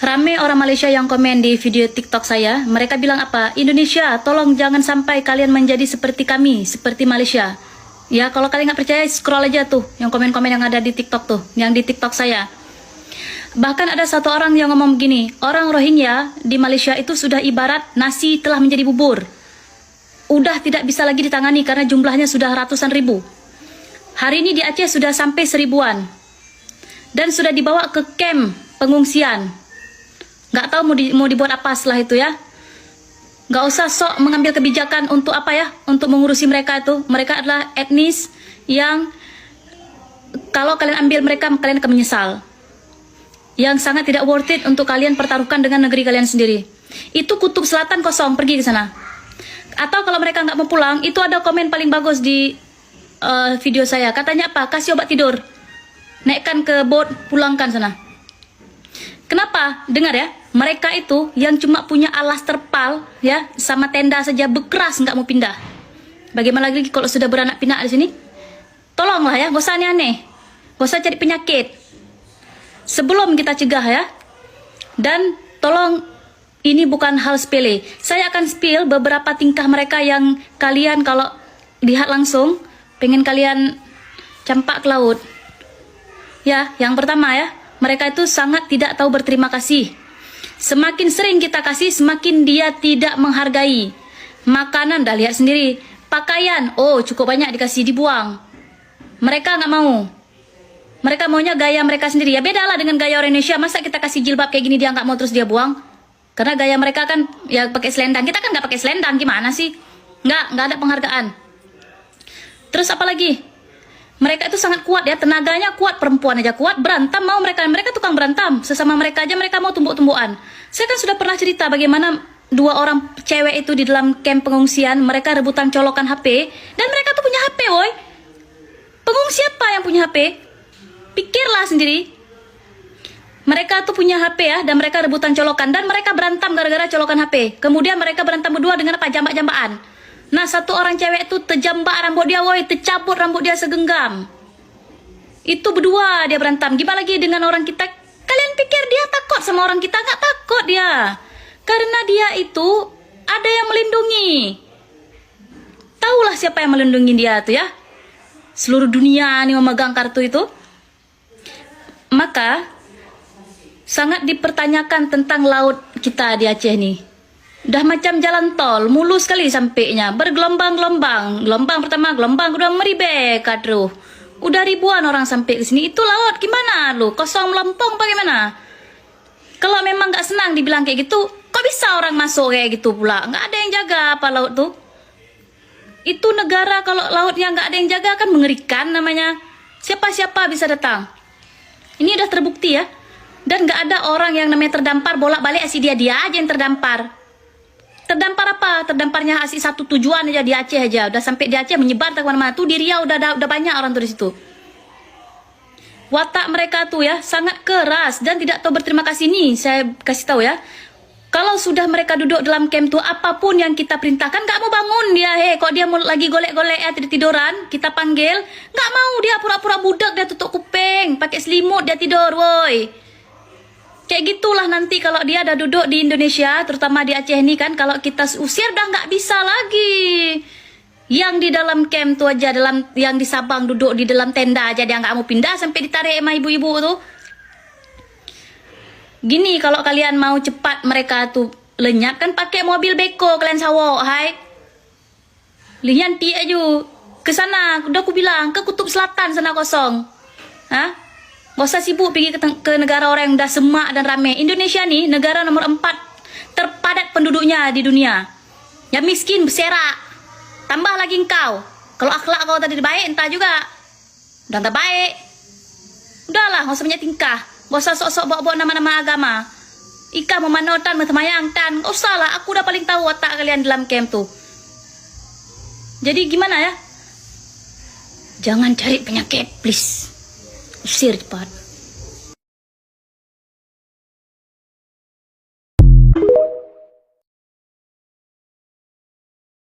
Rame orang Malaysia yang komen di video TikTok saya. Mereka bilang apa? Indonesia, tolong jangan sampai kalian menjadi seperti kami, seperti Malaysia. Ya, kalau kalian nggak percaya, scroll aja tuh yang komen-komen yang ada di TikTok tuh, yang di TikTok saya. Bahkan ada satu orang yang ngomong begini, orang Rohingya di Malaysia itu sudah ibarat nasi telah menjadi bubur. Udah tidak bisa lagi ditangani karena jumlahnya sudah ratusan ribu. Hari ini di Aceh sudah sampai 1000-an. Dan sudah dibawa ke camp pengungsian. Nggak tahu mau dibuat apa setelah itu ya. Nggak usah sok mengambil kebijakan untuk apa ya, untuk mengurusi mereka itu. Mereka adalah etnis yang kalau kalian ambil mereka, kalian akan menyesal. Yang sangat tidak worth it untuk kalian pertaruhkan dengan negeri kalian sendiri. Itu kutub selatan kosong, pergi ke sana. Atau kalau mereka nggak mau pulang, itu ada komen paling bagus di video saya. Katanya apa? Kasih obat tidur. Naikkan ke boat, pulangkan sana. Kenapa? Dengar ya, mereka itu yang cuma punya alas terpal ya, sama tenda saja bekeras nggak mau pindah. Bagaimana lagi kalau sudah beranak pinak di sini? Tolonglah ya, gak usah aneh-aneh, gak usah cari penyakit. Sebelum kita cegah ya, dan tolong ini bukan hal sepele. Saya akan spill beberapa tingkah mereka yang kalian kalau lihat langsung pengen kalian campak ke laut. Ya, yang pertama ya. Mereka itu sangat tidak tahu berterima kasih. Semakin sering kita kasih, semakin dia tidak menghargai. Makanan, dah lihat sendiri. Pakaian, oh cukup banyak dikasih, dibuang. Mereka nggak mau. Mereka maunya gaya mereka sendiri. Ya beda lah dengan gaya orang Indonesia. Masa kita kasih jilbab kayak gini dia nggak mau terus dia buang? Karena gaya mereka kan ya pakai selendang. Kita kan nggak pakai selendang, gimana sih? Nggak ada penghargaan. Terus apa lagi? Mereka itu sangat kuat ya, tenaganya kuat, perempuan aja kuat, berantem mau mereka tukang berantem, sesama mereka aja mereka mau tumbuk-tumbukan. Saya kan sudah pernah cerita bagaimana 2 orang cewek itu di dalam camp pengungsian, mereka rebutan colokan HP, dan mereka tuh punya HP woy. Pengungsi apa yang punya HP? Pikirlah sendiri. Mereka tuh punya HP ya, dan mereka rebutan colokan, dan mereka berantem gara-gara colokan HP. Kemudian mereka berantem berdua dengan apa? Jambak-jambaan. Nah, satu orang cewek itu terjambak rambut dia, woi, tercabut rambut dia segenggam. Itu berdua dia berantem. Gimana lagi dengan orang kita? Kalian pikir dia takut sama orang kita? Nggak takut dia. Karena dia itu ada yang melindungi. Taulah siapa yang melindungi dia tuh ya. Seluruh dunia nih memegang kartu itu. Maka sangat dipertanyakan tentang laut kita di Aceh nih. Dah macam jalan tol, mulus sekali sampainya, bergelombang-gelombang. Gelombang pertama, gelombang kedua meribek, kadruh. Udah ribuan orang sampai ke sini. Itu laut gimana lu? Kosong melompong bagaimana? Kalau memang nggak senang dibilang kayak gitu, kok bisa orang masuk kayak gitu pula? Nggak ada yang jaga apa laut tuh? Itu negara kalau lautnya nggak ada yang jaga kan mengerikan namanya. Siapa-siapa bisa datang. Ini udah terbukti ya. Dan nggak ada orang yang namanya terdampar bolak-balik asli dia aja yang terdampar. Terdampar apa? Terdamparnya asli satu tujuan aja di Aceh aja. Udah sampai di Aceh menyebar ke mana-mana. Tuh di Riau udah banyak orang tuh di situ. Watak mereka tuh ya sangat keras dan tidak tahu berterima kasih nih. Saya kasih tahu ya. Kalau sudah mereka duduk dalam camp tuh apapun yang kita perintahkan nggak mau bangun dia. Kok dia lagi golek-golek ya tiduran, kita panggil nggak mau dia pura-pura budak dia tutup kuping, pakai selimut dia tidur, woi. Kayak gitulah nanti kalau dia ada duduk di Indonesia, terutama di Aceh ini kan, kalau kita usir udah nggak bisa lagi. Yang di dalam camp tuh aja, yang di Sabang duduk di dalam tenda aja dia nggak mau pindah sampai ditarik sama ibu-ibu tuh. Gini kalau kalian mau cepat mereka tuh lenyap kan pakai mobil beko kalian sawok, hai. Lihat ti aja ke sana, udah aku bilang ke kutub selatan sana kosong. Hah? Gak usah sibuk pergi ke negara orang yang udah semak dan rame. Indonesia nih negara nomor 4 terpadat penduduknya di dunia. Yang miskin berserak. Tambah lagi engkau. Kalau akhlak kau tadi baik entah juga. Udah tak baik. Udahlah gak usah banyak tingkah. Gak usah sok-sok bawa-bawa nama-nama agama. Ika memanotan, metemayangtan. Gak usah lah, aku udah paling tahu otak kalian dalam camp tuh. Jadi gimana ya? Jangan cari penyakit, please. Usir cepat.